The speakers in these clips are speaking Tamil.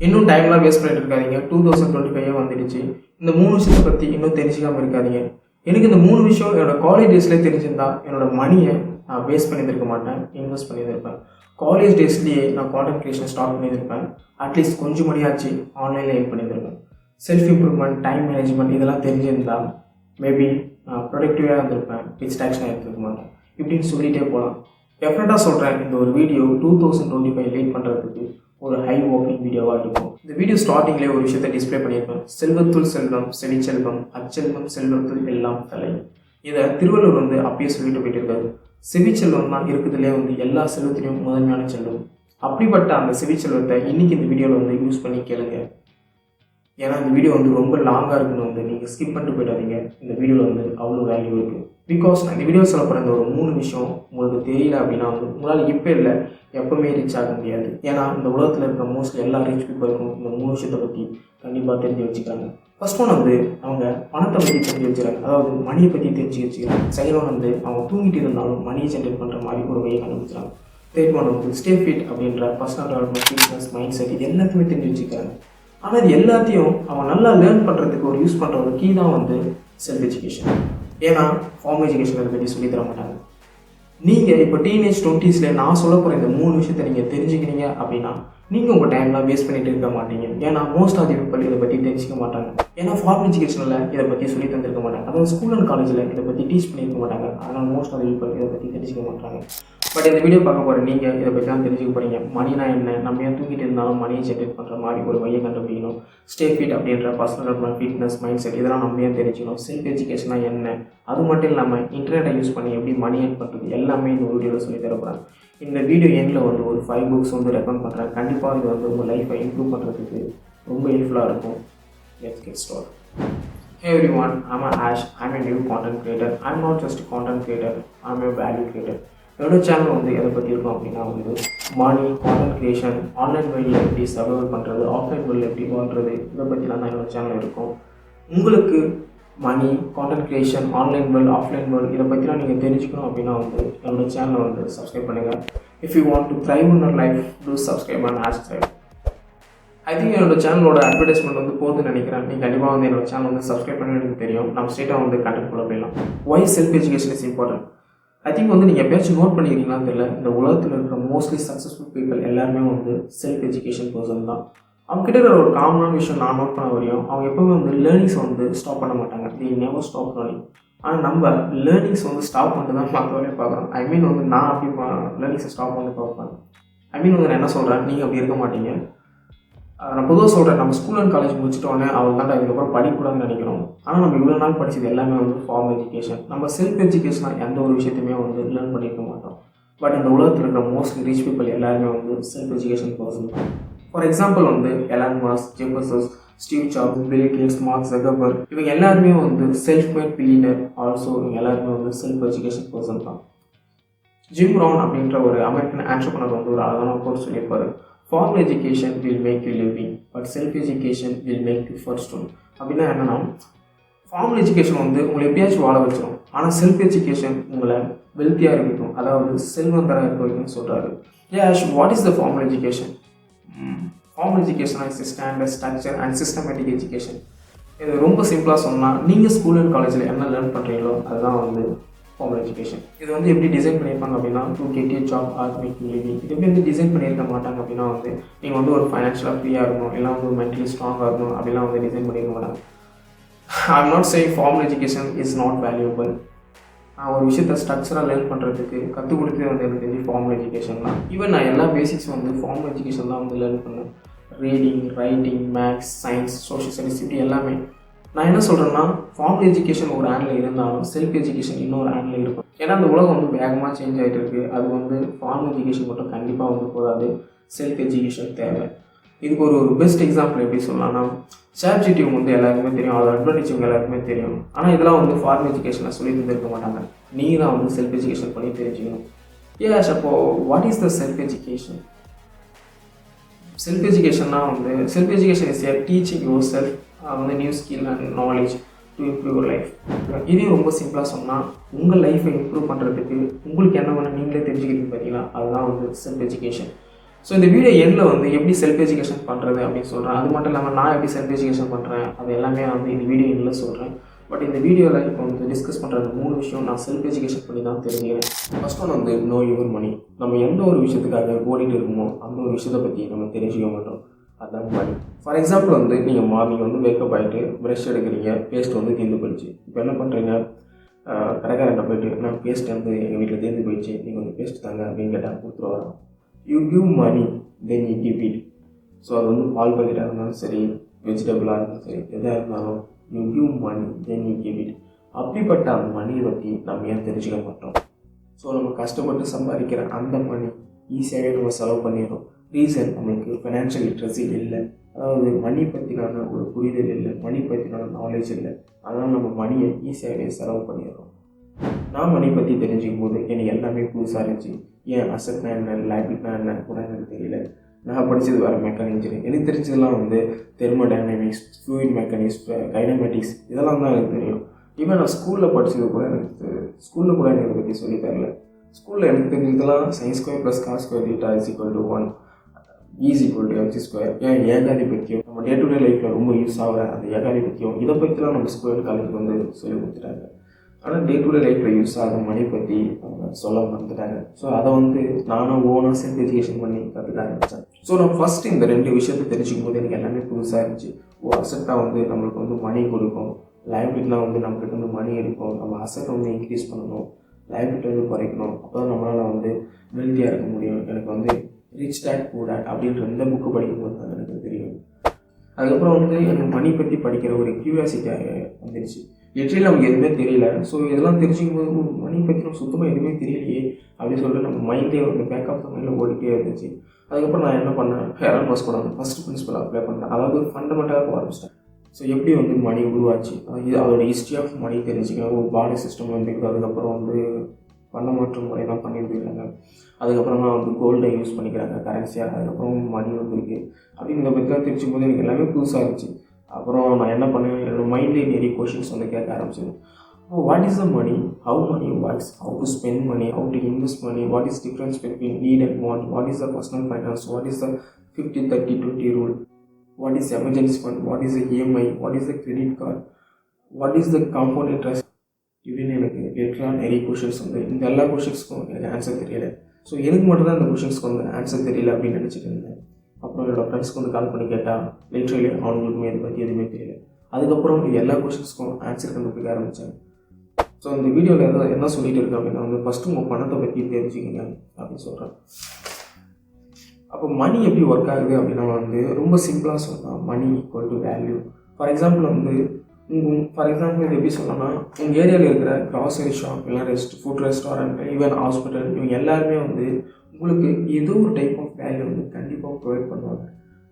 இன்னும் டைம்லாம் வேஸ்ட் பண்ணிட்டு இருக்காதீங்க. 2025 வந்துடுச்சு. இந்த 3 விஷயத்தை பற்றி இன்னும் தெரிஞ்சிக்காமல் இருக்காதீங்க. எனக்கு இந்த 3 விஷயம் என்னோட காலேஜ் டேஸ்லேயே தெரிஞ்சிருந்தா என்னோட மணியை நான் வேஸ்ட் பண்ணியிருக்க மாட்டேன், இன்வெஸ்ட் பண்ணியிருப்பேன். காலேஜ் டேஸ்லேயே நான் கான்டென்ட் கிரியேஷன் ஸ்டார்ட் பண்ணியிருப்பேன். அட்லீஸ்ட் கொஞ்சம் மணியாச்சு ஆன்லைனில் ஏர்ன் பண்ணியிருப்பேன். செல்ஃப் இம்ப்ரூவ்மெண்ட், டைம் மேனேஜ்மெண்ட் இதெல்லாம் தெரிஞ்சிருந்தா மேபி நான் ப்ரொடக்டிவாக இருந்திருப்பேன், டிஸ்ட்ராக்ஷனாக எடுத்துருக்க மாட்டேன். இப்படின்னு சொல்லிகிட்டே போகலாம். டெஃபினட்டாக சொல்கிறேன், இந்த ஒரு வீடியோ 2025 லீட் பண்ணுறதுக்கு ஒரு ஹை ஓப்பனிங் வீடியோவாக இருக்கும். இந்த வீடியோ ஸ்டார்டிங்லேயே ஒரு விஷயத்தை டிஸ்பிளே பண்ணியிருப்பேன். செல்வத்துள் செல்வம், செவிச்செல்வம், அச்செல்வம் செல்வத்துள் எல்லாம் தலை. இதை திருவள்ளுவர் அப்பயே சொல்லிட்டு போயிட்டு இருக்காரு. செவிச்செல்வம் தான் இருக்குதுலேயே எல்லா செல்வத்திலையும் முதன்மையான செல்வம். அப்படிப்பட்ட அந்த செவிச்செல்வத்தை இன்னைக்கு இந்த வீடியோவில் யூஸ் பண்ணி கேளுங்க. ஏன்னா இந்த வீடியோ ரொம்ப லாங்காக இருக்குன்னு நீங்கள் ஸ்கிப் பண்ணிட்டு போயிடாதீங்க. இந்த வீடியோவில் அவ்வளோ வேல்யூ இருக்குது. பிகாஸ் நான் இந்த வீடியோ சொல்ல போகிற இந்த ஒரு 3 விஷயம் உங்களுக்கு தெரியல அப்படின்னா உங்களால் இப்போ இல்லை எப்போவுமே ரீச் ஆக முடியாது. ஏன்னா இந்த உலகத்தில் இருக்கிற மோஸ்ட்லி எல்லா ரிச் பீப்புளுக்கும் இந்த 3 விஷயத்தை பற்றி கண்டிப்பாக தெரிஞ்சு வச்சுக்கிறாங்க. ஃபர்ஸ்ட் ஒன் அவங்க பணத்தை பற்றி தெரிஞ்சு வச்சுக்கிறாங்க, அதாவது மணியை பற்றி தெரிஞ்சு வச்சுக்கிறாங்க. செகண்ட் ஒன் அவங்க தூங்கிட்டு இருந்தாலும் மணியை ஜென்ரேட் பண்ணுற மாதிரி ஒரு வழியை கண்டுபிடிச்சாங்க. தேர்ட் ஒன் ஸ்டே ஃபிட் அப்படின்ற personal development, fitness, mind set இது எல்லாத்தையுமே தெரிஞ்சு வச்சுக்கிறாங்க. ஆனால் இது எல்லாத்தையும் அவன் நல்லா லேர்ன் பண்ணுறதுக்கு ஒரு யூஸ் பண்ணுற ஒரு கீ தான் செல்ஃப் எஜுகேஷன். ஏன்னா ஃபார்ம் எஜுகேஷன் அதை பற்றி சொல்லி தர மாட்டாங்க. நீங்கள் இப்போ டீனேஜ் 20ஸ்ல நான் சொல்ல போகிற இந்த 3 விஷயத்தை நீங்கள் தெரிஞ்சுக்கிறீங்க அப்படின்னா நீங்கள் உங்கள் டைம்லாம் வேஸ்ட் பண்ணிட்டு இருக்க மாட்டீங்க. ஏன்னா மோஸ்ட் ஆஃப் தி பீப்பிள் இதை பற்றி தெரிஞ்சிக்க மாட்டாங்க. ஏன்னா ஃபார்ம் எஜுகேஷனில் இதை பற்றி சொல்லி தந்திருக்க மாட்டாங்க. அதாவது ஸ்கூல் அண்ட் காலேஜில் இதை பற்றி டீச் பண்ணியிருக்க மாட்டாங்க. அதனால் மோஸ்ட் ஆஃப் தி பீப்பிள் இதை பற்றி தெரிஞ்சிக்க மாட்டாங்க. பட் இந்த வீடியோ பார்க்க போகிற நீங்கள் இதை பற்றி தான் தெரிஞ்சுக்க போகிறீங்க. மணினா என்ன, நம்ம ஏன் தூங்கிட்டு இருந்தாலும் மணியை ஜென்ரேட் பண்ணுற மாதிரி ஒரு வழியை கண்டுபிடிக்கணும். ஸ்டே ஃபிட் அப்படின்ற personal development, fitness, mind set இதெல்லாம் நம்ம ஏன் தெரிஞ்சுக்கணும். செல்ஃப் எஜுகேஷனாக என்ன, அது மட்டும் இல்லாமல் இன்டர்நெட்டை யூஸ் பண்ணி எப்படி மணி ஏர்ன் பண்ணுறது எல்லாமே இந்த வீடியோவில் சொல்லி தரப்போகிறேன். இந்த வீடியோ எண்டில் ஒரு 5 புக்ஸ் ரெக்கமெண்ட் பண்ணுறேன். கண்டிப்பாக இது உங்கள் லைஃப்பை இம்ப்ரூவ் பண்ணுறதுக்கு ரொம்ப ஹெல்ப்ஃபுல்லாக இருக்கும். Let's get start. Hey everyone, I'm Ash. I'm a new content creator. I'm not just a content creator, I'm a value creator. என்னோட சேனல் எதை பற்றி இருக்கும் அப்படின்னா மணி, கான்டென்ட் கிரியேஷன், ஆன்லைன் வேர்ல்டில் எப்படி சர்வைவல் பண்ணுறது, ஆஃப்லைன் வேர்ல்டில் எப்படி வாழ்கிறது இதை பற்றிலாம் தான் என்னோட சேனல் இருக்கும். உங்களுக்கு money, content creation, online world, offline world இதை பற்றிலாம் நீங்கள் தெரிஞ்சுக்கணும் அப்படின்னா என்னோட சேனலை சப்ஸ்கிரைப் பண்ணுங்கள். If you want to thrive in your life, do subscribe and hashtag. I think என்னோட சேனலோட அட்வர்டைஸ்மெண்ட் போகுதுன்னு நினைக்கிறேன். நீங்கள் கண்டிப்பாக என்னோட சேனல் சப்ஸ்கிரைப் பண்ணி எனக்கு தெரியும். நம்ம ஸ்ட்ரெயிட்டாக கண்டென்ட் குள்ளே போயிடலாம். Why self education is important. I think நீங்கள் எப்பயாச்சும் நோட் பண்ணிக்கிறீங்களான்னு தெரியல, இந்த உலகத்தில் இருக்கிற மோஸ்ட்லி சக்ஸஸ்ஃபுல் பீப்புள் எல்லாருமே செல்ஃப் எஜுகேஷன் பர்சன் தான். அவங்க கிட்ட இருக்கிற ஒரு காமனான விஷயம் நான் நோட் பண்ண வரையும் அவங்க எப்போவுமே லேர்னிங்ஸை ஸ்டாப் பண்ண மாட்டாங்க. தி நெவர் ஸ்டாப் லேர்னிங். ஆனால் நம்ம லேர்னிங்ஸ் ஸ்டாப் பண்ணிட்டு தான் மற்றவரையும் பார்க்குறோம். ஐ மீன் நான் அப்படி லேர்னிங்ஸை ஸ்டாப் பண்ணி பார்ப்பேன். ஐ மீன் நான் என்ன சொல்கிறேன், நீங்கள் அப்படி இருக்க மாட்டீங்க. நான் பொதுவாக சொல்கிறேன், நம்ம ஸ்கூல் அண்ட் காலேஜ் முடிச்சிட்டோன்னே அவள் தான் இதுக்கப்புறம் படிக்கக்கூடாதுன்னு நினைக்கிறோம். ஆனால் நம்ம இவ்வளோ நாள் படித்தது எல்லாமே ஃபார்ம் எஜுகேஷன். நம்ம செல்ஃப் எஜுகேஷனாக எந்த ஒரு விஷயத்தையுமே லேர்ன் பண்ணியிருக்க மாட்டோம். பட் இந்த உலகத்தில் இருக்கிற மோஸ்ட்லி ரிச் பீப்புள் எல்லாருமே self education person. For example Elon Musk, Jeff Bezos, Steve Jobs, Bill Gates, Mark Zuckerberg இவங்க எல்லாருமே செல்ஃப் மேட் பில்லியனர். ஆல்சோ இவங்க எல்லாருமே செல்ஃப் எஜுகேஷன் பர்சன் தான். ஜிம் ரான் அப்படின்ற ஒரு அமெரிக்கன் ஆண்டர்பிரனர் ஒரு அழகான கோட் சொல்லியிருப்பாரு. Formal education will make you living, but self education will make you fortune. அப்படின்னா என்னென்னா, ஃபார்மல் எஜுகேஷன் உங்களை எப்படியாச்சும் வாழ வச்சிடும். ஆனால் செல்ஃப் எஜுகேஷன் உங்களை வெல்த்தியாக இருக்கட்டும், அதாவது செல்வந்தராக இருக்க வைக்கும்னு சொல்கிறாரு. Ash, what is the formal education? Formal education is a standard, structure and systematic education. இது ரொம்ப சிம்பிளாக சொன்னால், நீங்கள் ஸ்கூல் அண்ட் காலேஜில் என்ன லேர்ன் பண்ணுறீங்களோ அதுதான் ஃபார்மல் எஜுகேஷன். இது எப்படி டிசைன் பண்ணியிருப்பாங்க அப்படின்னா, to get a job or make you living. இது எப்படி டிசைன் பண்ணியிருக்க மாட்டாங்க அப்படின்னா நீங்கள் ஒரு ஃபைனான்ஷியலாக ஃப்ரீயாக இருக்கணும், இல்லை மென்டலி ஸ்ட்ராங்காக இருக்கணும் அப்படிலாம் டிசைன் பண்ணியிருக்க மாட்டாங்க. I am not saying formal education is not valuable. நான் ஒரு விஷயத்தை ஸ்ட்ரக்சராக லேர்ன் பண்ணுறதுக்கு கற்றுக் கொடுத்தது எனக்கு தெரிஞ்சு ஃபார்மல் எஜுகேஷன் தான். ஈவன் நான் எல்லா பேசிக்ஸ் ஃபார்மல் எஜுகேஷன் தான் லேர்ன் பண்ணேன். Reading, writing, maths, science, social studies இப்படி எல்லாமே. நான் என்ன சொல்கிறேன்னா, ஃபார்மல் எஜுகேஷன் ஒரு ஹேண்டில் இருந்தாலும் செல்ஃப் எஜுகேஷன் இன்னொரு ஹேண்டில் இருக்கும். ஏன்னா அந்த உலகம் வேகமாக சேஞ்ச் ஆகிட்டு இருக்குது. அது ஃபார்மல் எஜுகேஷன் மட்டும் கண்டிப்பாக போதாது, செல்ஃப் எஜுகேஷன் தேவை. இதுக்கு ஒரு பெஸ்ட் எக்ஸாம்பிள் எப்படி சொல்லலாம்னா, ChatGPT எல்லாருக்குமே தெரியும், அதோட அட்வான்டேஜ் எல்லாருக்குமே தெரியும். ஆனால் இதெல்லாம் ஃபார்மல் எஜுகேஷனை சொல்லி தந்துருக்க மாட்டாங்க. நீங்கள் தான் செல்ஃப் எஜுகேஷன் பண்ணி தெரிஞ்சுக்கணும். ஏஸ் அப்போது what is the self education? Self எஜுகேஷன்னா self education is teaching yourself new skill and knowledge to improve your life. இதையும் ரொம்ப சிம்பிளாக சொன்னால், உங்கள் லைஃப்பை இம்ப்ரூவ் பண்ணுறதுக்கு உங்களுக்கு என்ன வேணும் நீங்களே தெரிஞ்சுக்கிறீங்க பார்த்தீங்களா, அதுதான் செல்ஃப் எஜுகேஷன். ஸோ இந்த வீடியோ எண்டில் வந்து எப்படி செல்ஃப் எஜுகேஷன் பண்ணுறது அப்படின்னு சொல்கிறேன். அது மட்டும் இல்லாமல் நான் எப்படி செல்ஃப் எஜுகேஷன் பண்ணுறேன் அது எல்லாமே வந்து இந்த வீடியோ எண்டில் சொல்கிறேன். பட் இந்த வீடியோவில் இப்போ வந்து டிஸ்கஸ் பண்ணுற அந்த 3 விஷயம் நான் செல்ஃப் எஜுகேஷன் பண்ணி தான் தெரிஞ்சுக்கிறேன். ஃபர்ஸ்ட் ஒன் வந்து நோ யுவர் மணி. நம்ம எந்த ஒரு விஷயத்துக்காக ஓடிட்டு இருக்கோமோ அந்த ஒரு விஷயத்தை பற்றி நம்ம தெரிஞ்சுக்க மாட்டோம். அதுதான் மணி. ஃபார் எக்ஸாம்பிள் வந்து நீங்கள் மார்னிங் வந்து வேக்கப் ஆகிட்டு ப்ரஷ் எடுக்கிறீங்க, பேஸ்ட் வந்து தீர்ந்து போயிடுச்சு. இப்போ என்ன பண்ணுறீங்க, கடைக்காரன்ட்ட போயிட்டு நான் பேஸ்ட் வந்து எங்கள் வீட்டில் தீர்ந்து போயிடுச்சு, நீங்கள் வந்து பேஸ்ட் தாங்க அப்படின்னு கேட்டால் கொடுத்துட்டு வரோம். You give money then you give it. So அது வந்து பால் பாக்கெட்டாக இருந்தாலும் சரி, வெஜிடபிளாக இருந்தாலும் சரி, எதாக இருந்தாலும் you give money then you give it. அப்படிப்பட்ட அந்த மணியை பற்றி நம்ம ஏன் தெரிஞ்சுக்க மாட்டோம்? ஸோ நம்ம கஷ்டப்பட்டு சம்பாதிக்கிற அந்த மணி ஈஸியாகவே நம்ம செலவு பண்ணிடுறோம். ரீசன் நம்மளுக்கு ஃபினான்ஷியல் லிட்ரஸி இல்லை, அதாவது மணி பற்றினான ஒரு புரிதல் இல்லை, மணி பற்றினான நாலேஜ் இல்லை. அதனால் நம்ம மணியை ஈஸியாகவே செலவு பண்ணிடுறோம். நான் மணி பற்றி தெரிஞ்சுக்கும் போது எனக்கு எல்லாமே புதுசாக இருந்துச்சு. ஏன் அசட்னா என்ன, லைபிலிட்டினா என்ன கூட எனக்கு தெரியல. நான் படித்தது வேறு மெக்கானிக் இன்ஜினியரிங். எனக்கு தெரிஞ்சதெல்லாம் வந்து தெர்மோடைனமிக்ஸ், ஃப்ளூயிட் மெக்கானிக்ஸ், கைனமேட்டிக்ஸ் இதெல்லாம் தான் எனக்கு தெரியும். ஈவன் நான் ஸ்கூலில் படித்தது கூட எனக்கு இதை பற்றி சொல்லி தரல. ஸ்கூலில் எனக்கு தெரிஞ்சதெல்லாம் sin square + cos square θ = 1, E = mc square. ஏன் ஏகாதிபத்தியம் நம்ம டே டு டே லைஃப்பில் ரொம்ப யூஸ் ஆகிற அந்த ஏகாதிபத்தியம் இதை பற்றிலாம் நம்ம ஸ்கூல் காலேஜுக்கு வந்து சொல்லி கொடுத்துட்டாங்க. ஆனால் டே டு டே லைஃப்பில் யூஸ் ஆகிற மணி பற்றி அவங்க சொல்ல மறந்துட்டாங்க. ஸோ அதை வந்து நானும் ஓனாக செல்ஃப் எஜுகேஷன் பண்ணி கற்றுக்க ஆரம்பித்தேன். ஸோ நான் ஃபஸ்ட்டு இந்த 2 விஷயத்தை தெரிஞ்சுக்கும் போது எனக்கு எல்லாமே புதுசாக இருந்துச்சு. அசட்டாக வந்து நம்மளுக்கு வந்து மணி கொடுக்கும், லைபிலிட்டிலாம் வந்து நம்மகிட்ட வந்து மணி எடுக்கும். நம்ம அசட்டை வந்து இன்க்ரீஸ் பண்ணணும், லைபிலிட்டி வந்து குறைக்கணும். அப்போ தான் நம்மளால் வந்து வெல்த்தியாக இருக்க முடியும். எனக்கு வந்து ரிச் டேட் புவர் டேட் அப்படின்ற இந்த புக்கு படிக்கும்போது தான் எனக்கு தெரியும். அதுக்கப்புறம் வந்து எனக்கு மணி பற்றி படிக்கிற ஒரு க்யூரியாசிட்டியாக வந்துடுச்சு. லிட்ரலி நமக்கு எதுவுமே தெரியல. ஸோ இதெல்லாம் தெரிஞ்சுக்கும் போது மணி பற்றி நம்ம சுத்தமாக எதுவுமே தெரியலையே அப்படின்னு சொல்லிட்டு நம்ம மைண்டே வந்து பேக்கப் மைண்டில் ஓடிட்டே இருந்துச்சு. அதுக்கப்புறம் நான் என்ன பண்ணேன், எலான் மஸ்க் கூட அந்த ஃபஸ்ட் பிரின்சிபல் அப்ளை பண்ணேன். அதாவது ஃபண்டமெண்டலாக ஆரம்பிச்சிட்டேன். ஸோ எப்படி வந்து மணி உருவாச்சு, அதோட ஹிஸ்ட்ரி ஆஃப் மணி தெரிஞ்சுக்கலாம். ஒரு பாடி சிஸ்டம் வந்துருக்கு. அதுக்கப்புறம் வந்து பண மாற்று முறை தான் பண்ணிட்டு இருக்காங்க. அதுக்கப்புறமா வந்து கோல்டை யூஸ் பண்ணிக்கிறாங்க கரன்சியாக. அதுக்கப்புறம் மணி வந்துருக்கு அப்படின்னு இதை பற்றிலாம் தெரிஞ்சுக்கும் போது எனக்கு எல்லாமே புதுசாக இருந்துச்சு. அப்புறம் நான் என்ன பண்ணேன், என்னோட மைண்ட்லேயே நிறைய கொஷின்ஸ் வந்து கேட்க ஆரம்பிச்சது. What is the money, how money works, how to spend money, how to invest money, what is difference between need and want, what is the personal finance, what is the 50-30-20 rule, what is emergency fund, what is the EMI, what is the credit card, what is the compound interest. இப்படின்னு எனக்கு லிட்டரலாக நிறைய கொஷின்ஸ் வந்து இந்த எல்லா கொஷின்ஸ்க்கும் எனக்கு ஆன்சர் தெரியல. ஸோ எனக்கு மட்டும்தான் இந்த கொஷின்ஸ்க்கு வந்து ஆன்சர் தெரியல அப்படின்னு நினச்சிட்டு இருந்தேன். அப்புறம் என்னோடய ஃப்ரெண்ட்ஸ்க்கு வந்து கால் பண்ணி கேட்டால் லிட்ரலி அவங்களுக்குமே இதை பற்றி எதுவுமே தெரியல. அதுக்கப்புறம் எல்லா கொஷின்ஸ்க்கும் ஆன்சர் கண்டுபிடிக்க ஆரம்பித்தேன். ஸோ இந்த வீடியோவில் என்ன சொல்லிட்டு இருக்கேன் அப்படின்னா வந்து ஃபஸ்ட்டு உங்கள் பணத்தை பற்றி தெரிஞ்சுக்கங்க அப்படின்னு சொல்கிறேன். அப்போ மணி எப்படி ஒர்க் ஆகுது அப்படின்னா வந்து ரொம்ப சிம்பிளாக சொல்லலாம். Money equal to value. For example இது எப்படி சொல்லணும்னா, உங்கள் ஏரியாவில் இருக்கிற க்ராசரி ஷாப் இல்லை ஃபுட் ரெஸ்டாரண்ட் ஈவன் ஹாஸ்பிட்டல் இவங்க எல்லாருமே வந்து உங்களுக்கு ஏதோ ஒரு டைப் ஆஃப் வேல்யூ வந்து கண்டிப்பாக ப்ரொவைட் பண்ணுவாங்க.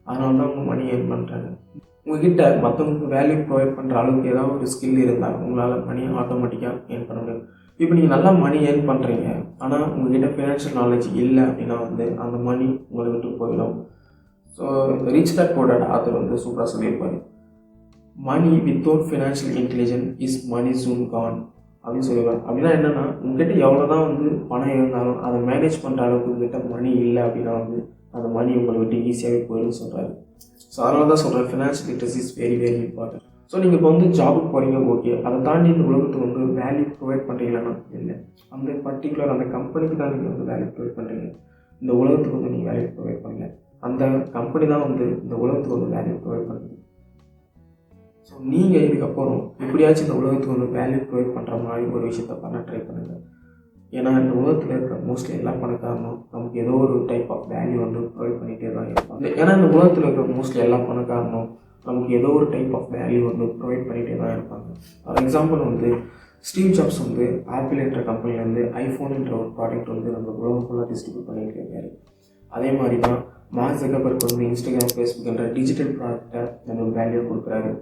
அதனால தான் உங்கள் மணி ஏர்ன் பண்ணுறாங்க. உங்கள்கிட்ட மற்றவங்களுக்கு வேல்யூ ப்ரொவைட் பண்ணுற அளவுக்கு ஏதாவது ஒரு ஸ்கில் இருந்தால் உங்களால் மணியை ஆட்டோமேட்டிக்காக ஏர்ன் பண்ண முடியும். இப்போ நீங்கள் நல்லா மணி ஏர்ன் பண்ணுறீங்க, ஆனால் உங்கள்கிட்ட ஃபினான்ஷியல் நாலேஜ் இல்லை அப்படின்னா வந்து அந்த மணி உங்களை விட்டு போயிடும். ஸோ இந்த rich dad poor dad author வந்து சூப்பராக சொல்லியிருப்பார். மணி வித்தவுட் ஃபினான்ஷியல் இன்டெலிஜென்ஸ் இஸ் மணி சூன் கான் அப்படின்னு சொல்லுவாங்க. அப்படின்னா என்னென்னா, உங்கள்கிட்ட எவ்வளோ தான் வந்து பணம் இருந்தாலும் அதை மேனேஜ் பண்ணுற அளவுக்கு உங்கள்கிட்ட மணி இல்லை அப்படின்னா வந்து அந்த மணி உங்களை விட்டு ஈஸியாகவே போயிடும்னு சொல்கிறாரு. ஸோ அதனால தான் சொல்கிறேன், financial literacy is very very important. So நீங்கள் இப்போ வந்து ஜாபுக்கு போகிறீங்க, ஓகே, அதை தாண்டி இந்த உலகத்துக்கு வந்து வேல்யூ ப்ரொவைட் பண்ணுறீங்களான்னா இல்லை. அந்த பர்டிகுலர் அந்த கம்பெனிக்கு தான் நீங்கள் வந்து வேல்யூ ப்ரொவைட் பண்ணுறீங்க. இந்த உலகத்துக்கு வந்து நீங்கள் வேல்யூ ப்ரொவைட் பண்ணல. அந்த கம்பெனி தான் வந்து இந்த உலகத்துக்கு வந்து வேல்யூ ப்ரொவைட் பண்ணுது. ஸோ நீங்கள் இதுக்கப்புறம் எப்படியாச்சும் இந்த உலகத்துக்கு வந்து வேல்யூ ப்ரொவைட் பண்ணுற மாதிரி ஒரு விஷயத்த பண்ண ட்ரை பண்ணுங்கள். ஏன்னா இந்த உலகத்தில் இருக்கிற மோஸ்ட்லி எல்லா பணக்காரனும் நமக்கு ஏதோ ஒரு டைப் ஆஃப் வேல்யூ வந்து ப்ரொவைட் பண்ணிகிட்டே தான் இருப்பாங்க. ஏன்னா இந்த உலகத்தில் இருக்கிற மோஸ்ட்லி எல்லா பணக்காரனும் நமக்கு ஏதோ ஒரு டைப் ஆஃப் வேல்யூ வந்து ப்ரொவைட் பண்ணிகிட்டே தான் இருப்பாங்க. ஃபார் எக்ஸாம்பிள் வந்து ஸ்டீவ் ஜாப்ஸ் வந்து ஆப்பிள் என்ற கம்பெனிலேருந்து ஐஃபோன்ன்ற ஒரு ப்ராடக்ட் வந்து நம்ம உலகம் ஃபுல்லாக டிஸ்ட்ரிபியூட் பண்ணிகிட்டு இருக்காரு. அதே மாதிரி தான் மார்க் ஜக்கர்பர்க் வந்து இன்ஸ்டாகிராம், ஃபேஸ்புக்ன்ற டிஜிட்டல் ப்ராடக்டை நம்ம வேல்யூ கொடுக்குறாரு.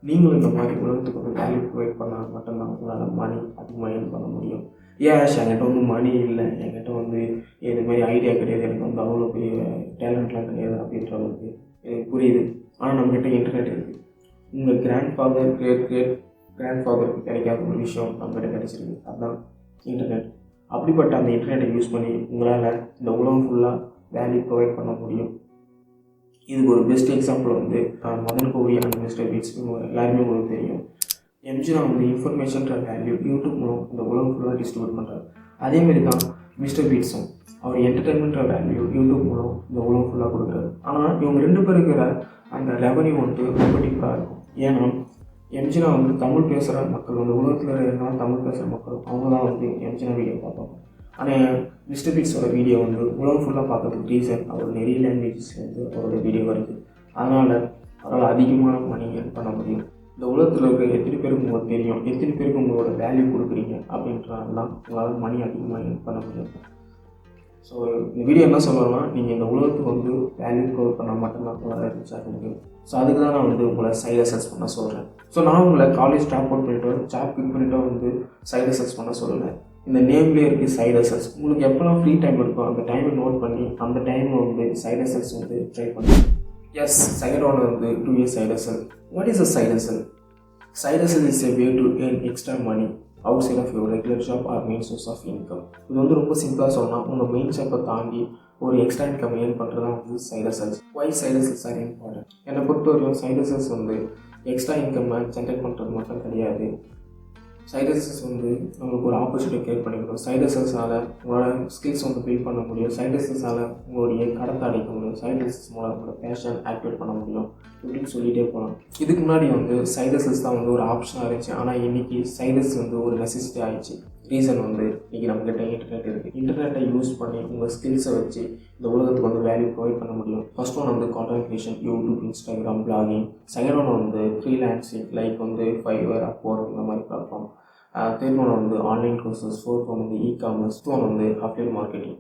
நீங்களும் இந்த மாதிரி உலகத்துக்கு வந்து வேல்யூ ப்ரொவைட் பண்ணால் மட்டும்தான் உங்களால் மணி அதிகமாக ஏர்ன் பண்ண முடியும். என்கிட்ட வந்து மணி இல்லை, என்கிட்ட வந்து இது மாதிரி ஐடியா கிடையாது, எனக்கு வந்து அவ்வளோ பெரிய டேலண்ட்லாம் கிடையாது அப்படின்றவங்களுக்கு எனக்கு புரியுது. ஆனால் நம்மக்கிட்ட இன்டர்நெட் இருக்குது. உங்கள் கிராண்ட் ஃபாதருக்கு கிடைக்காத ஒரு விஷயம் நம்மகிட்ட கிடைச்சிருக்கு, அதுதான் இன்டர்நெட். அப்படிப்பட்ட அந்த இன்டர்நெட்டை யூஸ் பண்ணி உங்களால் இந்த உலகம் ஃபுல்லாக வேல்யூ ப்ரொவைட் பண்ண முடியும். இதுக்கு ஒரு பெஸ்ட் எக்ஸாம்பிள் வந்து மதன் கோவி அண்ட் மிஸ்டர் பீட்ஸ் எல்லாருமே உங்களுக்கு தெரியும். எம்ஜிஆர் வந்து இன்ஃபர்மேஷன்ற வேல்யூ யூடியூப் மூலம் இந்த உலகம் ஃபுல்லாக டிஸ்ட்ரிபியூட் பண்ணுறாரு. அதேமாரி தான் மிஸ்டர் பீட்ஸும் அவர் என்டர்டைன்மெண்ட்ற வேல்யூ யூடியூப் மூலம் இந்த உலகம் ஃபுல்லாக கொடுக்குறாரு. ஆனால் இவங்க 2 பேர் இருக்கிற அந்த ரெவன்யூ வந்து ரொம்ப டிஃபராக இருக்கும். ஏன்னா எம்ஜிஆர் வந்து தமிழ் பேசுகிற மக்கள் வந்து உலகத்தில் இருக்கிற தமிழ் பேசுகிற மக்கள் அவங்க தான் வந்து எம்ஜிஆர் வீடியோ பார்ப்பாங்க. ஆனால் மிஸ்டர் பீட்ஸோட வீடியோ வந்து உலகம் ஃபுல்லாக பார்க்கறதுக்கு ரீசன் அவர் நிறைய லாங்குவேஜஸ்லேருந்து அவரோட வீடியோ வருது. அதனால் அவரால் அதிகமான மணி ஏர்ன் பண்ண முடியும். இந்த உலகத்தில் இருக்கிற எத்தனை பேருக்கு உங்களுக்கு தெரியும், எத்தனை பேருக்கு உங்களோட வேல்யூ கொடுக்குறீங்க அப்படின்றதுலாம் உங்களால் மணி அதிகமாக ஏர்ன் பண்ண முடியும். ஸோ இந்த வீடியோ என்ன சொல்லணும்னா, நீங்கள் இந்த உலகத்துக்கு வந்து வேல்யூ ப்ரொவைட் பண்ணால் மட்டும்தான் உங்களால் ரீச் ஆக முடியும். ஸோ அதுக்கு தான் நான் வந்து உங்களை சைட் அசஸ் பண்ண சொல்கிறேன். ஸோ நான் உங்களை காலேஜ் ட்ராப் அவுட் பண்ணிவிட்டு ஜாப் பிக் பண்ணிவிட்டு வந்து சைட் அசஸ் பண்ண சொல்லலை. இந்த நேம்லேயே இருக்குது சைட் அசஸ். உங்களுக்கு எப்போலாம் ஃப்ரீ டைம் இருக்கோ அந்த டைமை நோட் பண்ணி அந்த டைமை வந்து சைட் அசஸ் வந்து ட்ரை பண்ணுங்கள். எஸ், செகண்ட் ஒன் வந்து 2 years side hustle. What is a side hustle? Side hustle is a way to earn extra money outside of your regular job or main source of income. இது வந்து ரொம்ப சிம்பிளாக சொல்லலாம், உங்கள் மெயின் ஜாப்பை தாண்டி ஒரு எக்ஸ்ட்ரா இன்கம் ஏர்ன் பண்ணுறது தான் வந்து side hustles. Why side hustles are important? என்னை பொறுத்தவரைக்கும் சைட் ஹசல்ஸ் வந்து எக்ஸ்ட்ரா இன்கம் ஜென்ரேட் பண்ணுறது மட்டும் கிடையாது. சைட் ஹசல்ஸ் வந்து நம்மளுக்கு ஒரு ஆப்பர்ச்சுனிட்டி க்ரியேட் பண்ணிக்கணும். சைட் ஹசல்ஸால் உங்களோட ஸ்கில்ஸ் வந்து பில்ட் பண்ண முடியும். சைட் ஹசல்ஸால் உங்களுடைய கடத்தை அடைக்க முடியும். சைட் ஹசல்ஸ் மூலம் உங்களோட பேஷன் ஆக்டிவேட் பண்ண முடியும் இப்படின்னு சொல்லிகிட்டே போகலாம். இதுக்கு முன்னாடி வந்து சைட் ஹசல்ஸ் தான் வந்து ஒரு ஆப்ஷனாக இருந்துச்சு. ஆனால் இன்றைக்கி சைட் ஹசல்ஸ் வந்து ஒரு நெசசிட்டி ஆகிடுச்சு. ரீசன் வந்து இன்றைக்கி நம்மக்கிட்ட இன்டர்நெட் இருக்குது. இன்டர்நெட்டை யூஸ் பண்ணி உங்கள் ஸ்கில்ஸை வச்சு இந்த உலகத்துக்கு வந்து வேல்யூ ப்ரொவைட் பண்ண முடியும். ஃபர்ஸ்ட் ஒன் வந்து content creation, YouTube, Instagram, blogging. Second one வந்து ஃப்ரீலான்சிங் லைக் வந்து Fiverr, Upwork இந்த மாதிரி பிளாட்ஃபார்ம். தேர்ட் ஒன் வந்து ஆன்லைன் கோர்சஸ். ஃபோர்த் ஒன் வந்து இ-காமர்ஸ். ஃபிஃப்த் ஒன் வந்து அஃபிலியேட் மார்க்கெட்டிங்.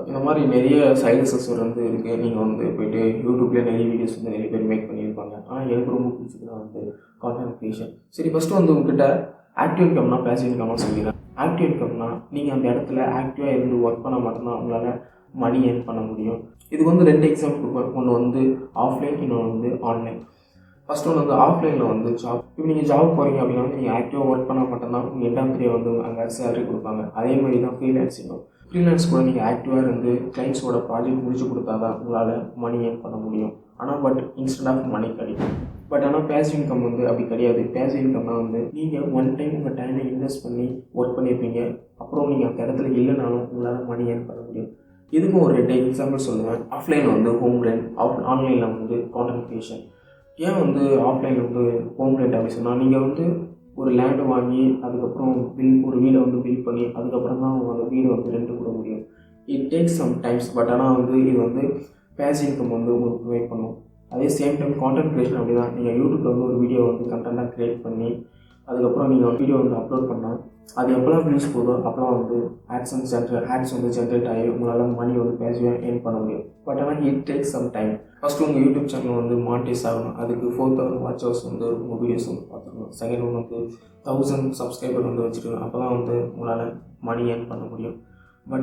இந்த மாதிரி நிறைய சைட் ஹசல்ஸ் வந்து இருக்குது. நீங்கள் வந்து போய்ட்டு யூடியூப்லேயே நிறைய வீடியோஸ் வந்து நிறைய பேர் மேக் பண்ணியிருப்பாங்க. ஆனால் எனக்கு ரொம்ப பிடிச்சது தான் வந்து கான்டென்ட் கிரியேஷன். சரி, ஃபஸ்ட்டு வந்து உங்ககிட்ட ஆக்டிவ் இன்கம்னா பேசிவ் இன்கம்னா சொல்லிடுறேன். ஆக்டிவ் இன்கம்னா நீங்கள் அந்த இடத்துல ஆக்டிவாக இருந்து ஒர்க் பண்ணால் மட்டும்தான் உங்களால் மணி ஏர்ன் பண்ண முடியும். இதுக்கு வந்து 2 எக்ஸாம்பிள் கொடுப்பேன். ஒன்று வந்து ஆஃப்லைன், இன்னொன்று வந்து ஆன்லைன். ஃபஸ்ட் ஒன்று வந்து ஆஃப்லைனில் வந்து ஜாப். இப்போ நீங்கள் ஜாப் போகிறீங்க அப்படின்னா வந்து நீங்கள் ஆக்டிவாக ஒர்க் பண்ணால் மட்டும்தான் உங்கள் 8ஆம் தேதி வந்து அங்கே சேலரி கொடுப்பாங்க. அதே மாதிரி தான் ஃப்ரீலான்ஸிங்கும். ஃப்ரீலான்ஸ் கூட நீங்கள் ஆக்டிவாக இருந்து கிளைண்ட்ஸோட ப்ராஜெக்ட் முடிச்சு கொடுத்தா தான் உங்களால் மணி ஏர்ன் பண்ண முடியும். ஆனால் இன்ஸ்டன்ட் ஆஃப் மணி கிடைக்கும். ஆனால் பேசிவ் இன்கம் வந்து அப்படி கிடையாது. பேசிவ் இன்கம்னா வந்து நீங்கள் ஒன் டைம் உங்கள் டைமை இன்வெஸ்ட் பண்ணி ஒர்க் பண்ணியிருப்பீங்க, அப்புறம் நீங்கள் அந்த இடத்துல இல்லைனாலும் உங்களால் மணி ஏர்ன் பண்ண முடியும். இதுக்கும் ஒரு 2 எக்ஸாம்பிள் சொல்லுவேன். ஆஃப்லைனில் வந்து ஹோம் ரெண்ட், ஆன்லைனில் வந்து கான்டென்ட் கிரியேஷன். ஏன் வந்து ஆஃப்லைனில் வந்து ஹோம் ரெண்ட் அப்படி சொன்னால், நீங்கள் வந்து ஒரு லேண்டு வாங்கி அதுக்கப்புறம் ஒரு வீடை வந்து பில்ட் பண்ணி அதுக்கப்புறம் தான் அந்த வீடை வந்து ரெண்ட் கொடுக்க முடியும். It takes some times. ஆனால் வந்து இது வந்து பேசிவ் இன்கம் வந்து உங்களுக்கு ப்ரொவைட் பண்ணும். அதே சேம் டைம் கான்டென்ட் கிரியேஷன் அப்படி தான். நீங்கள் யூடியூப்பில் வந்து ஒரு வீடியோ வந்து கண்டென்ட்டாக க்ரியேட் பண்ணி அதுக்கப்புறம் நீங்கள் வீடியோ வந்து அப்லோட் பண்ணால் அது எப்போலாம் வியூஸ் போதோ அப்போலாம் வந்து ஆட்ஸ் வந்து ஜென்ரேட் ஆகி உங்களால் மணி வந்து பேசிவாக ஏர்ன் பண்ண முடியும். ஆனால் it takes some time. First உங்கள் யூடியூப் சேனல் வந்து மானிட்டைஸ் ஆகணும். அதுக்கு 4000 வாட்ச் ஹவர்ஸ் வந்து உங்கள் வீடியோஸ் வந்து பார்த்துக்கணும். செகண்ட் ஒன்று வந்து 1000 சப்ஸ்கிரைபர் வந்து வச்சுருக்கணும். அப்போ தான் வந்து உங்களால் மணி ஏர்ன் பண்ண முடியும்.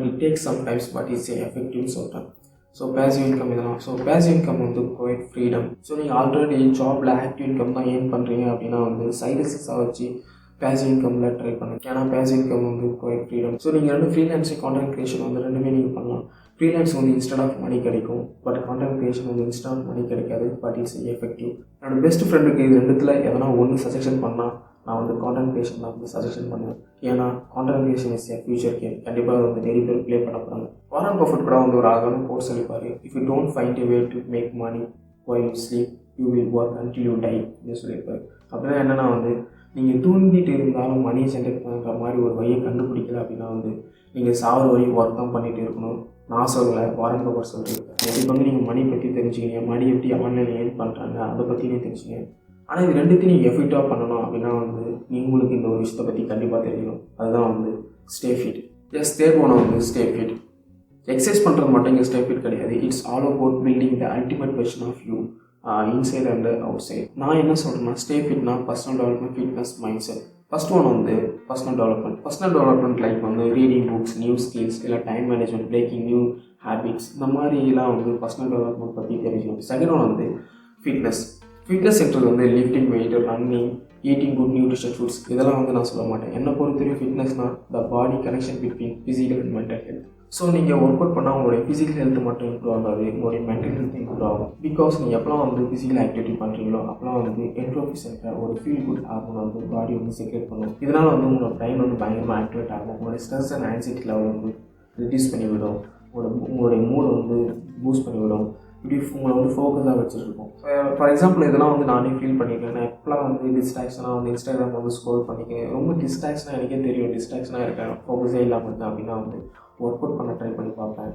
It takes some times, it's effective சொல்கிறேன். ஸோ பேசிவ் இன்கம் இதெல்லாம். ஸோ பேசிவ் இன்கம் வந்து ப்ரொவைட் ஃப்ரீடம். ஸோ நீங்கள் ஆல்ரெடி ஜாபில் ஆக்டிவ் இன்கம் தான் ஏர்ன் பண்ணுறீங்க அப்படின்னா வந்து சைட் ஹசல்ஸாக வச்சு பேசிவ் இன்கமில் ட்ரை பண்ணுங்க. ஏன்னா பேசிவ் இன்கம் வந்து ப்ரொவைட் ஃப்ரீடம். ஸோ நீங்கள் ரெண்டு ஃப்ரீலான்ஸிங், கான்டென்ட் கிரியேஷன் வந்து ரெண்டுமே நீங்கள் பண்ணலாம். ஃப்ரீலான்ஸ் வந்து இன்ஸ்டன்ட் ஆஃப் மணி கிடைக்கும், கான்டென்ட் கிரியேஷன் வந்து இன்ஸ்டன்ட் ஆஃப் மணி கிடைக்காது. It's effective. என்னோட பெஸ்ட் ஃப்ரெண்டுக்கு இது ரெண்டுத்தில் எதனா ஒன்று சஜஷன் பண்ணால் நான் வந்து கான்டென்ட் கிரியேஷன் தான் வந்து சஜஷன் பண்ணுவேன். ஏன்னா content creation is a future game. கண்டிப்பாக வந்து நிறைய பேர் ப்ளே பண்ண போகிறாங்க. வாரன் பஃபெட் கூட வந்து ஒரு அழகான கோர்ஸ் சொல்லிப்பார். If you don't find a way to make money while you sleep you will work until you die அப்படின்னு சொல்லியிருப்பார். அப்படின்னா என்னென்னா வந்து நீங்கள் தூங்கிட்டு இருந்தாலும் மணி ஜென்ரேட் பண்ணுற மாதிரி ஒரு வழியை கண்டுபிடிக்கல அப்படின்னா வந்து நீங்கள் சாவர வரையும் ஒர்க் தான் பண்ணிகிட்டு இருக்கணும். நான் சொல்லலை, வாரன் பஃபெட் சொல்லியிருக்கேன். இப்போ வந்து நீங்கள் மணி பற்றி தெரிஞ்சுக்கிங்க, மணி எப்படி ஆன்லைனில் ஏர்ன் பண்ணுறாங்க அதை பற்றி நீங்கள் தெரிஞ்சுங்க. ஆனால் இது ரெண்டுத்தையும் நீங்கள் எஃபெக்டாக பண்ணணும் அப்படின்னா வந்து உங்களுக்கு இந்த ஒரு விஷயத்தை பற்றி கண்டிப்பாக தெரியணும். அதுதான் வந்து ஸ்டே ஃபிட். தேர்ட் ஒன் வந்து ஸ்டே ஃபிட். எக்ஸசைஸ் பண்ணுறது மட்டும் இங்கே ஸ்டே ஃபிட் கிடையாது. It's all about building the ultimate version of you inside and outside. நான் என்ன சொல்கிறேன்னா, ஸ்டே ஃபிட்னா personal development, fitness, mindset. First one வந்து பர்சனல் டெவலப்மெண்ட் லைக் வந்து ரீடிங் புக்ஸ், நியூ ஸ்கில்ஸ், இல்லை time management, breaking new habits, இந்த மாதிரிலாம் வந்து பர்சனல் டெவலப்மெண்ட் பற்றி தெரிஞ்சுக்கணும். செகண்ட் ஒன் வந்து ஃபிட்னஸ்ன்றது வந்து lifting weight, running, eating good nutrition foods இதெல்லாம் வந்து நான் சொல்ல மாட்டேன். என்னை பொறுத்தவரைக்கும் ஃபிட்னஸ்னால் the body connection between physical and mental health. So நீங்கள் ஒர்க் அவுட் பண்ணால் உங்களுடைய ஃபிசிக்கல் ஹெல்த் மட்டும் இம்ப்ரூவ் ஆகாது, உங்களுடைய மென்டல் ஹெல்த் இம்ப்ரூவ் ஆகும். பிகாஸ் நீங்கள் எப்போலாம் வந்து ஃபிசிக்கல் ஆக்டிவிட்டி பண்ணுறீங்களோ அப்போலாம் வந்து என்ட்ரோபிஸ்ன்ற ஒரு ஃபீல் குட் ஹார்மோன் வந்து பாடி வந்து செக்ரேட் பண்ணும். இதனால் வந்து உங்களோட பிரைன் வந்து பயங்கரமாக ஆக்டிவேட் ஆகும். உங்களுடைய ஸ்ட்ரெஸ் அண்ட் ஆன்சைட்டி லெவல் வந்து ரிடியூஸ் பண்ணிவிடும். உங்களுடைய மூடை வந்து பூஸ்ட் பண்ணிவிடும். இப்படி உங்களை வந்து ஃபோக்கஸாக வச்சுருக்கோம். ஃபார் எக்ஸாம்பிள் இதெல்லாம் வந்து நானே ஃபீல் பண்ணியிருக்கேன். நான் எப்போலாம் வந்து டிஸ்ட்ராக்ஷனாக வந்து இன்ஸ்டாகிராம் வந்து ஸ்க்ரோல் பண்ணிக்கிறேன், ரொம்ப டிஸ்ட்ராக்ஷனாக எனக்கே தெரியும் டிஸ்ட்ராக்ஷனாக இருக்கேன், ஃபோக்கஸே இல்லாமல் இருந்தேன் அப்படின்னா வந்து ஒர்க் அவுட் பண்ண ட்ரை பண்ணி பார்ப்பேன்.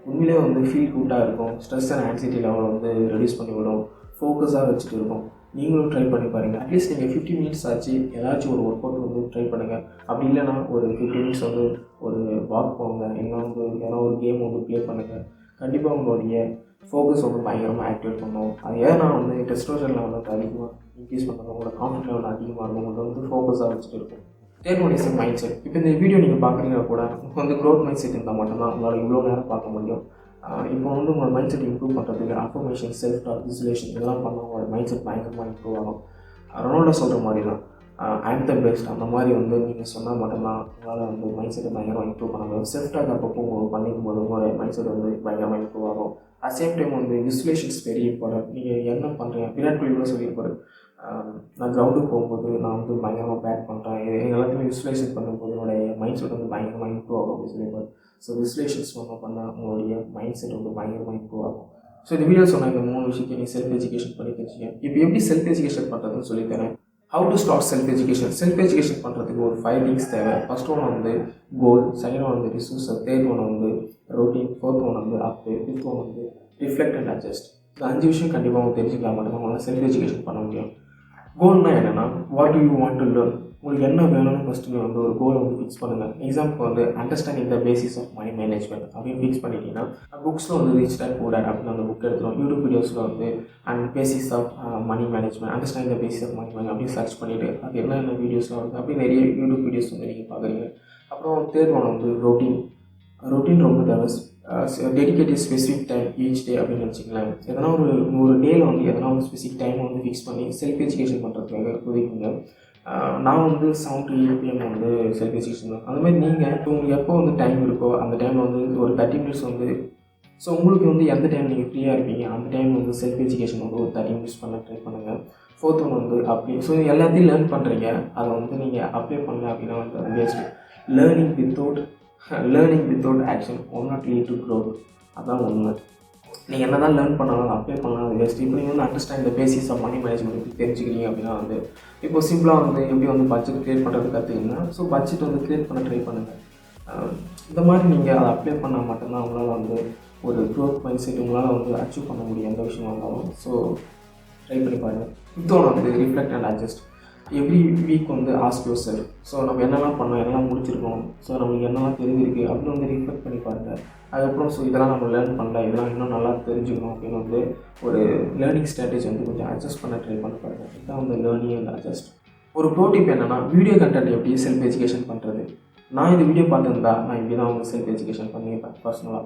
உண்மையிலே வந்து ஃபீல் குட்டாக இருக்கும். ஸ்ட்ரெஸ் அண்ட் ஆன்சைட்டி லெவல் வந்து ரெடியூஸ் பண்ணிவிடும். ஃபோக்கஸாக வச்சுட்டு இருக்கும். நீங்களும் ட்ரை பண்ணி பாருங்கள். அட்லீஸ்ட் நீங்கள் 50 மினிட்ஸ் ஆச்சு ஏதாச்சும் ஒரு ஒர்க் அவுட் வந்து ட்ரை பண்ணுங்கள். அப்படி இல்லைனா ஒரு 50 மினிட்ஸ் வந்து ஒரு வாக் போங்க, இல்லை வந்து ஏன்னா ஒரு கேம் வந்து ப்ளே பண்ணுங்கள். கண்டிப்பாக உங்களுடைய ஃபோக்கஸ் வந்து பயங்கரமாக ஆக்டிவேட் பண்ணும். அது ஏன்னா வந்து டெஸ்டோஸ்டெரான் லெவல் வந்து அதிகமாக இன்க்ரீஸ் பண்ணுறது, உங்களோட கான்ஃபிடன்ஸ் லெவல் அதிகமாக இருக்கும். உங்களை வந்து ஃபோக்கஸாக வச்சுட்டு இருக்கும். Third one is mind set. இப்போ இந்த வீடியோ நீங்கள் பார்க்குறீங்க கூட வந்து க்ரோத் மைண்ட் செட் இருந்தால் மட்டும்தான் உங்களால் இவ்வளோ நேரம் பார்க்க முடியும். இப்போ வந்து உங்களோட மைண்ட் செட் இம்ப்ரூவ் பண்ணுறதுக்கு அஃபர்மேஷன், செல்ஃப் டாக், விசுவலேஷன் இதெல்லாம் பண்ணால் உங்களோட மைண்ட் செட் பயங்கரமாக இம்ப்ரூவ் ஆகும். ரொனால்டோ சொல்கிற மாதிரி தான் ஐம் த பெஸ்ட் அந்த மாதிரி வந்து நீங்கள் சொன்னால் மட்டும்தான் உங்களால் வந்து மைண்ட் செட்டை பயங்கரமாக இம்ப்ரூவ் பண்ண முடியும். செல்ஃப் டாக் அப்பப்போ உங்களுக்கு பண்ணிக்கும் போது உங்களோட மைண்ட் செட் வந்து பயங்கரமாக இம்ப்ரூவ் ஆகும். அட் சேம் டைம் வந்து விசுவலேஷன்ஸ் வெரி இம்பார்ட்டன்ட். நீங்கள் என்ன பண்ணுறீங்க, விராட் கோலி கூட சொல்லியிருப்பாரு, நான் கிரவுண்டுக்கு போகும்போது நான் வந்து பயங்கரமாக பேட் பண்ணுறேன், எல்லாத்தையுமே விசுவலேஷன் பண்ணும்போது என்னுடைய மைண்ட் செட் வந்து பயங்கரமாக இம்ப்ரூவ் ஆகும் அப்படின்னு சொல்லியிருப்பாரு. ஸோ விசுவலேஷன்ஸ் பண்ணால் உங்களுடைய மைண்ட் செட் வந்து பயங்கரமாக இம்ப்ரூவ் ஆகும். ஸோ இந்த வீடியோ சொன்ன இந்த 3 விஷயத்தை நீ செல்ஃப் எஜுகேஷன் பண்ணி தெரிஞ்சுக்க. இப்போ எப்படி செல்ஃப் எஜுகேஷன் பண்ணுறதுன்னு சொல்லித்தரேன். How to start self education. Self education பண்ணுறதுக்கு ஒரு 5 திங்ஸ் தேவை. ஃபர்ஸ்ட் ஒன் வந்து கோல், செகண்ட் ஒன் வந்து ரிசோர்ஸ், தேர்ட் ஒன் வந்து ரொட்டீன், ஃபோர்த் ஒன் வந்து அப்டே, ஃபிஃப்த் ஒன் வந்து ரிஃப்ளெக்ட் அண்ட் அட்ஜஸ்ட். இந்த 5 விஷயம் கண்டிப்பாக அவங்க தெரிஞ்சுக்கலாம் மட்டும் உங்களால் செல்ஃப் எஜுகேஷன் பண்ண முடியும். கோல்னா என்னென்னா what to you want to learn. உங்களுக்கு என்ன வேணும்னு ஃபஸ்ட்டு நீங்கள் வந்து ஒரு கோலை வந்து ஃபிக்ஸ் பண்ணுங்கள். எக்ஸாம்பிள் வந்து understanding the basis of money management அப்படின்னு ஃபிக்ஸ் பண்ணிட்டீங்கன்னா புக்ஸில் வந்து ரிச் டாட் புவர் டாட் அப்படின்னு அந்த புக் எடுத்துரும். யூடியூப் வீடியோஸில் வந்து and basis of money management, understanding the basis of money manage அப்படின்னு சர்ச் பண்ணிவிட்டு அது என்னென்ன வீடியோஸ்லாம் வந்து அப்படி நிறைய யூடியூப் வீடியோஸ் வந்து நீங்கள் பார்க்குறீங்க. அப்புறம் தேர்ட் ஒன் வந்து ரொட்டீன். ரொட்டீன் ரொம்ப தேவை. டெடிகேட்டட் ஸ்பெசிஃபிக் டைம் ஈச் டே அப்படின்னு வச்சுக்கலாம். எதனா ஒரு டேயில் வந்து எதனா ஒரு ஸ்பெசிஃபிக் டைம் வந்து ஃபிக்ஸ் பண்ணி செல்ஃப் எஜுகேஷன் பண்ணுறதுக்காக ஒதுக்குங்க. நான் வந்து 7 to 8 PM வந்து செல்ஃப் எஜுகேஷன் தான். அந்த மாதிரி நீங்கள் உங்களுக்கு எப்போ வந்து டைம் இருக்கோ அந்த டைமில் வந்து ஒரு 30 மினிட்ஸ் வந்து ஸோ உங்களுக்கு வந்து எந்த டைம் நீங்கள் ஃப்ரீயாக இருப்பீங்க அந்த டைம் வந்து செல்ஃப் எஜுகேஷன் வந்து ஒரு 30 மினிட்ஸ் பண்ண ட்ரை பண்ணுங்கள். ஃபோர்த் ஒன் வந்து அப்ளை. ஸோ எல்லாத்தையும் லேர்ன் பண்ணுறீங்க, அதை வந்து நீங்கள் அப்ளை பண்ணல அப்படின்னா வந்து அது waste. Learning without action one not lead to growth. அதான் உண்மை. நீங்கள் என்ன தான் லேர்ன் பண்ணாலும் அப்ளை பண்ணலாம் அது வேஸ்ட். இப்போ நீங்கள் வந்து understand the basis of money management தெரிஞ்சுக்கிறீங்க அப்படின்னா வந்து இப்போ சிம்பிளாக வந்து எப்படி வந்து பட்ஜெட் க்ரியேட் பண்ணுறது கற்றுக்கிங்கன்னா ஸோ பட்ஜெட் வந்து க்ரியேட் பண்ண ட்ரை பண்ணுங்கள். இந்த மாதிரி நீங்கள் அதை அப்ளை பண்ணால் மட்டும்தான் உங்களால் வந்து ஒரு க்ரோத் மைண்ட் செட் உங்களால் வந்து அச்சீவ் பண்ண முடியும் எந்த விஷயமா இருந்தாலும். ஸோ ட்ரை பண்ணி பாருங்கள். இதோட வந்து reflect and adjust. Every week வந்து ஆஸ்க் யுவர் செல்ஃப். ஸோ நம்ம என்னெல்லாம் பண்ணோம், என்னெல்லாம் முடிச்சிருக்கோம், ஸோ நம்மளுக்கு என்னெல்லாம் தெரிஞ்சிருக்கு அப்படின்னு வந்து ரிஃப்ளெக்ட் பண்ணி பாருங்கள். அதுக்கப்புறம் ஸோ இதெல்லாம் நம்ம லேர்ன் பண்ணல, இதெல்லாம் இன்னும் நல்லா தெரிஞ்சுக்கணும் அப்படின்னு வந்து ஒரு லேர்னிங் ஸ்ட்ராட்டஜி வந்து கொஞ்சம் அட்ஜஸ்ட் பண்ண ட்ரை பண்ண பாருங்கள். இதுதான் வந்து லேர்னிங் அண்ட் அட்ஜஸ்ட். ஒரு ப்ரோ டிப் என்னென்னா வீடியோ கண்டென்ட் எப்படி செல்ஃப் எஜுகேஷன் பண்ணுறது. நான் இந்த வீடியோ பார்த்துருந்தா நான் இப்படி தான் வந்து செல்ஃப் எஜுகேஷன் பண்ணியிருப்பேன். பர்சனலாக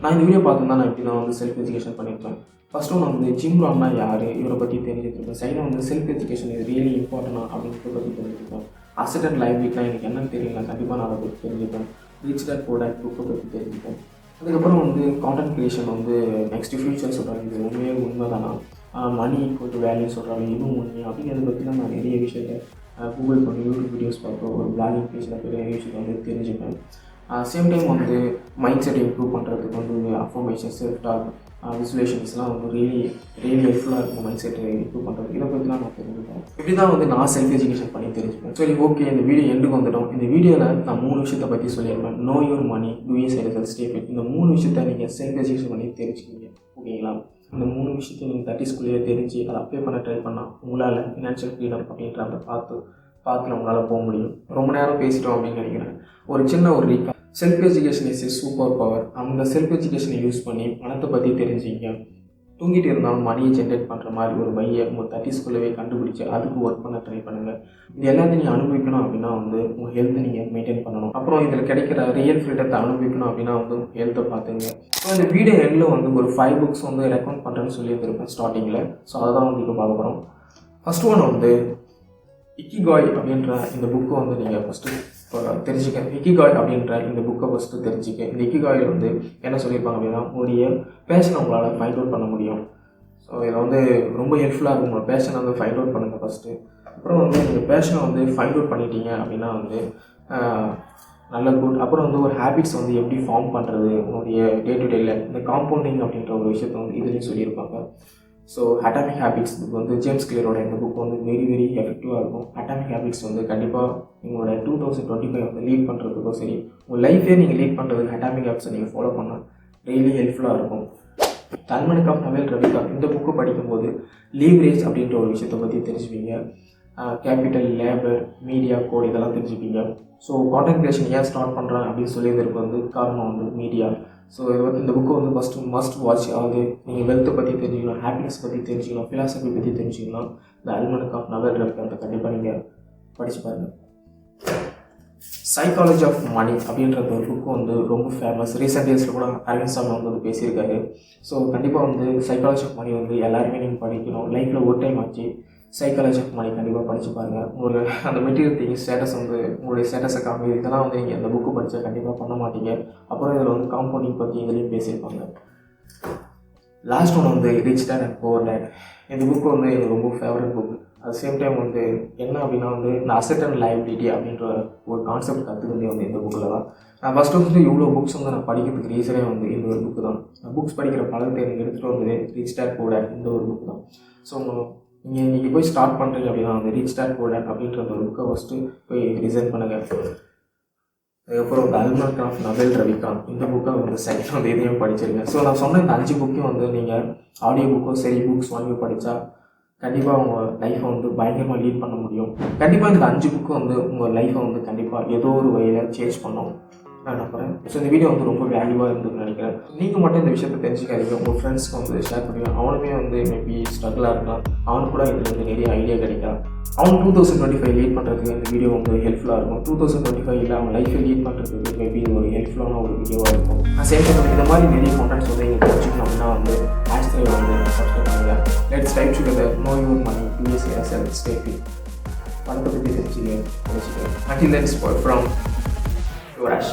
நான் இந்த வீடியோ பார்த்துருந்தா நான் இப்படி தான் வந்து செல்ஃப் எஜுகேஷன் பண்ணியிருப்பேன். ஃபஸ்ட்டு நான் வந்து ஜிம் ரான்னா யார் இவரை பற்றி தெரிஞ்சுருப்பேன். செகண்ட் வந்து செல்ஃப் எஜுகேஷன் இது ரியலி இம்பார்ட்டன்ட் அப்படின்றத பற்றி தெரிஞ்சுருப்பேன். அசட் அண்ட் லைபிலிட்டிலாம் எனக்கு என்னன்னு தெரியல, கண்டிப்பாக நான் அதை பற்றி தெரிஞ்சுப்பேன். ரிச் டாட் புவர் டாட் புக்கை பற்றி தெரிஞ்சுப்பேன். அதுக்கப்புறம் வந்து கான்டென்ட் க்ரியேஷன் வந்து நெக்ஸ்ட் ஃபியூச்சர் சொல்கிறாங்க, இது உண்மையே உண்மை தானா, மணி ஈக்குவல் டு வேல்யூ சொல்கிறாங்க, இதுவும் உண்மை அப்படிங்கிறத பற்றி தான் நான் நிறைய விஷயத்தை கூகுள் பண்ணி யூடியூப் வீடியோஸ் பார்ப்போம், ஒரு பிளாகிங் பேஜில் நிறைய விஷயத்தை வந்து தெரிஞ்சுப்பேன். சேம் டைம் வந்து மைண்ட் செட் இம்ப்ரூவ் பண்ணுறதுக்கு வந்து அஃபர்மேஷன், செல்ஃப் டாக், விசுவலேஷன்ஸ்லாம் வந்து ரியலி ஹெல்ப்ஃபுல்லாக இருக்கும் மைண்ட் செட்டை இம்ப்ரூவ் பண்ணுறது. இதை பற்றிலாம் நான் தெரிஞ்சுப்பேன். இப்படி தான் வந்து நான் செல்ஃப் எஜுகேஷன் பண்ணி தெரிஞ்சுப்பேன். சரி, ஓகே, இந்த வீடியோ எண்டுக்கு வந்துட்டோம். இந்த வீடியோவில் நான் 3 விஷயத்தை பற்றி சொல்லியிருப்பேன். Know your money, two years ideal statement. இந்த 3 விஷயத்தை நீங்கள் செல்ஃப் எஜுகேஷன் பண்ணி தெரிஞ்சுக்கிங்க. ஓகேங்களா? இந்த 3 விஷயத்தை நீங்கள் 30s தெரிஞ்சு அதை அப்ளை பண்ண ட்ரை பண்ணால் உங்களால் ஃபினான்ஷியல் ஃப்ரீடம் அப்படின்ற அந்த பார்த்து உங்களால் போக முடியும். ரொம்ப நேரம் பேசிட்டோம் அப்படின்னு நினைக்கிறேன். ஒரு சின்ன ஒரு Reeka. Self education is a super power. அந்த செல்ஃப் எஜுகேஷனை யூஸ் பண்ணி பணத்தை பற்றி தெரிஞ்சுங்க. தூங்கிட்டு இருந்தாலும் மணியை ஜென்ரேட் பண்ணுற மாதிரி ஒரு வையை உங்கள் 30s கண்டுபிடிச்சி அதுக்கு ஒர்க் பண்ண ட்ரை பண்ணுங்கள். இது எல்லாத்தையும் நீங்கள் அனுபவிக்கணும் அப்படின்னா வந்து உங்கள் ஹெல்த்தை நீங்கள் மெயின்டைன் பண்ணணும். அப்புறம் இதில் கிடைக்கிற ரியல் ஃப்ரீடத்தை அனுபவிக்கணும் அப்படின்னா வந்து ஹெல்த்தை பார்த்துங்க. ஸோ இந்த வீடியோ எண்டில் வந்து ஒரு 5 புக்ஸ் வந்து ரெக்கமெண்ட் பண்ணுறேன்னு சொல்லியிருந்திருப்பேன் ஸ்டார்டிங்கில். ஸோ அதை தான் வந்து இப்போ பார்க்க போகிறோம். ஃபஸ்ட் ஒன் வந்து இக்கிகாய் அப்படின்ற இந்த புக்கு வந்து நீங்கள் ஃபஸ்ட்டு தெரிஞ்சுக்க. இக்கிகாய் அப்படின்ற இந்த புக்கை ஃபஸ்ட்டு தெரிஞ்சுக்க. இந்த இக்கிகாயில் வந்து என்ன சொல்லியிருப்பாங்க அப்படின்னா, உங்களுடைய பேஷனை உங்களால் ஃபைண்ட் அவுட் பண்ண முடியும். ஸோ இதில் வந்து ரொம்ப ஹெல்ப்ஃபுல்லாக இருக்கும். உங்களோட பேஷனை வந்து ஃபைண்ட் அவுட் பண்ணுங்கள் ஃபஸ்ட்டு. அப்புறம் வந்து நீங்கள் பேஷனை வந்து ஃபைண்ட் அவுட் பண்ணிட்டீங்க அப்படின்னா வந்து நல்ல குட். அப்புறம் வந்து ஒரு ஹேபிட்ஸ் வந்து எப்படி ஃபார்ம் பண்ணுறது உங்களுடைய டே டு டேயில், இந்த காம்பவுண்டிங் அப்படின்ற ஒரு விஷயத்தை வந்து இதுலேயும் சொல்லியிருப்பாங்க. ஸோ அட்டாமிக் ஹேபிட்ஸ் புக் வந்து ஜேம்ஸ் கிளியரோட இந்த புக் வந்து வெரி வெரி எஃபெக்டிவாக இருக்கும். அட்டாமிக் ஹேபிட்ஸ் வந்து கண்டிப்பாக உங்களோட 2025 வந்து லீட் பண்ணுறதுக்கோ சரி, உங்கள் லைஃபே நீங்கள் லீட் பண்ணுறதுக்கு அட்டாமிக் ஹேபிட்ஸை நீங்கள் ஃபாலோ பண்ணால் டெய்லி ஹெல்ப்ஃபுல்லாக இருக்கும். தி ஆல்மனக் ஆஃப் நவேல் ரவிகாந்த் இந்த புக்கு படிக்கும்போது லீவரேஜ் அப்படின்ற ஒரு விஷயத்தை பற்றி தெரிஞ்சுப்பீங்க. கேபிட்டல், லேபர், மீடியா கோட் இதெல்லாம் தெரிஞ்சுப்பீங்க. ஸோ கான்டென்ட் கிரியேஷன் ஏன் ஸ்டார்ட் பண்ணுறேன் அப்படின்னு சொல்லியதற்கு வந்து காரணம் வந்து மீடியா. ஸோ இது வந்து இந்த புக்கு வந்து மஸ்ட் வாட்ச். அதாவது நீங்கள் வெல்த்தை பற்றி தெரிஞ்சுக்கணும், ஹாப்பினஸ் பற்றி தெரிஞ்சுக்கணும், ஃபிலாசபி பற்றி தெரிஞ்சுக்கணும், இந்த ஆல்மனக் ஆஃப் நவேல் ரவிகாந்தை கண்டிப்பாக நீங்கள் படிச்சு பாருங்கள். சைக்காலஜி ஆஃப் மணி அப்படின்றது ஒரு புக்கு வந்து ரொம்ப ஃபேமஸ். ரீசெண்ட் டேஸில் கூட அரவிந்த் சாமி வந்து பேசியிருக்காரு. ஸோ கண்டிப்பாக வந்து சைக்காலஜி ஆஃப் மணி வந்து எல்லாருமே நீங்கள் படிக்கணும். லைஃப்பில் ஒரு டைம் ஆச்சு சைக்காலஜி ஆஃப் மணி கண்டிப்பாக படித்து பாருங்கள். உங்களுக்கு அந்த மெட்டீரியல் திங்கிங் ஸ்டேட்டஸ் வந்து உங்களுடைய ஸ்டேட்டஸை காமி இதெல்லாம் வந்து நீங்கள் அந்த புக்கு படித்தா கண்டிப்பாக பண்ண மாட்டீங்க. அப்புறம் இதில் வந்து காம்பவுண்டிங் பற்றி இதுலேயும் பேசியிருப்பாங்க. லாஸ்ட் ஒன்று வந்து rich dad and poor dad. இந்த புக்கு வந்து எனக்கு ரொம்ப favourite book. At same time வந்து என்ன அப்படின்னா வந்து இந்த அசெட் அண்ட் லைபிலிட்டி அப்படின்ற ஒரு கான்செப்ட் கற்றுக்கிட்டே வந்து இந்த புக்கில் தான். நான் ஃபஸ்ட்டு வந்து இவ்வளோ புக்ஸ் வந்து நான் படிக்கிறதுக்கு ரீசனே வந்து இந்த ஒரு புக்கு தான். நான் புக்ஸ் படிக்கிற பழக்கத்தை எனக்கு எடுத்துகிட்டு வந்தது ரிச் டாட் புவர் டாட் இந்த ஒரு புக்கு தான். ஸோ நீங்கள் இன்றைக்கி போய் ஸ்டார்ட் பண்ணுறீங்க அப்படின்னா வந்து ரிச் டாட் புவர் டாட் அப்படின்ற ஒரு புக்கை ஃபஸ்ட்டு போய் ரிசைன் பண்ணுங்கள். அதுக்கப்புறம் இந்த ஆல்மனக் ஆஃப் நவேல் ரவிகாந்த் இந்த புக்கை வந்து செகண்ட் வந்து இதையும் படிச்சிருங்க. ஸோ நான் சொன்ன இந்த 5 புக்கையும் வந்து நீங்கள் ஆடியோ புக்கோ சரி புக்ஸ் வாங்கி படித்தா கண்டிப்பாக உங்கள் லைஃப்பை வந்து பயங்கரமாக லீட் பண்ண முடியும். கண்டிப்பாக இந்த 5 புக்கு வந்து உங்கள் லைஃப்பை வந்து கண்டிப்பாக ஏதோ ஒரு வகையில் சேஞ்ச் பண்ணும் நான் நம்புகிறேன். ஸோ இந்த வீடியோ வந்து ரொம்ப வேல்யூவாக இருந்ததுன்னு நினைக்கிறேன். நீங்கள் மட்டும் இந்த விஷயத்தை தெரிஞ்சுக்காதீங்க, உங்கள் ஃப்ரெண்ட்ஸ்க்கு வந்து ஷேர் பண்ணுங்கள். அவனுமே வந்து மேபி ஸ்ட்ரகிளாக இருக்கலாம், அவனுக்கு கூட இதில் வந்து நிறைய ஐடியா கிடைக்கலாம். அவன் 2025 லீட் பண்ணுறதுக்கு இந்த வீடியோ வந்து ஹெல்ப்ஃபுல்லாக இருக்கும். 2025 அவன் லைஃப்பை லீட் பண்ணுறதுக்கு மேபி ஒரு ஹெல்ப்ஃபுல்லான ஒரு வீடியோவாக இருக்கும். சேம் டைம் இந்த மாதிரி நிறைய கான்டென்ட்ஸ் வந்து நீங்கள் தெரிஞ்சுக்கணும் அப்படின்னா வந்து ஹேஷ்டேக் வந்து சப்ஸ்கிரைப் பண்ணுங்கள். Let's type together, know your money, use yourself, stay fit. பணத்தை பற்றி தெரிஞ்சுக்கிறேன். Until then, sport from your Ash.